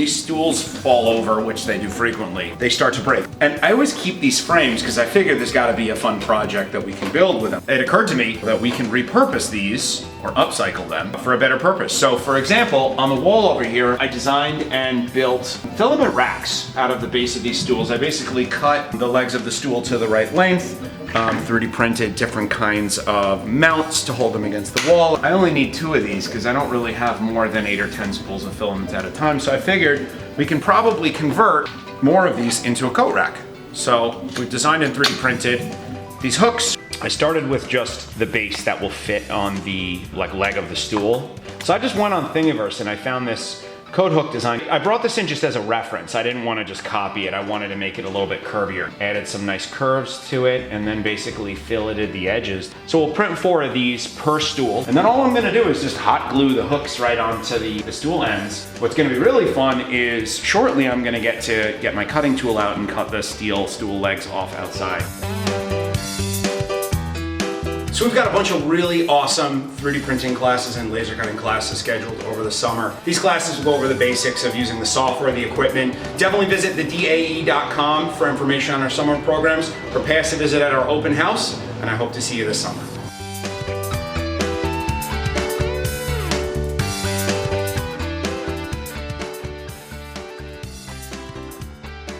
these stools fall over, which they do frequently, they start to break. And I always keep these frames because I figured there's got to be a fun project that we can build with them. It occurred to me that we can repurpose these or upcycle them for a better purpose. So for example, on the wall over here, I designed and built filament racks out of the base of these stools. I basically cut the legs of the stool to the right length, 3D printed different kinds of mounts to hold them against the wall. I only need 2 of these because I don't really have more than 8 or 10 spools of filament at a time. So I figured we can probably convert more of these into a coat rack. So we've designed and 3D printed these hooks. I started with just the base that will fit on the leg of the stool. So I just went on Thingiverse and I found this coat hook design. I brought this in just as a reference. I didn't want to just copy it. I wanted to make it a little bit curvier. Added some nice curves to it and then basically filleted the edges. So we'll print 4 of these per stool. And then all I'm gonna do is just hot glue the hooks right onto the stool ends. What's gonna be really fun is shortly I'm gonna get my cutting tool out and cut the steel stool legs off outside. So we've got a bunch of really awesome 3D printing classes and laser cutting classes scheduled over the summer. These classes will go over the basics of using the software, the equipment. Definitely visit thedae.com for information on our summer programs or pay us a visit at our open house, and I hope to see you this summer.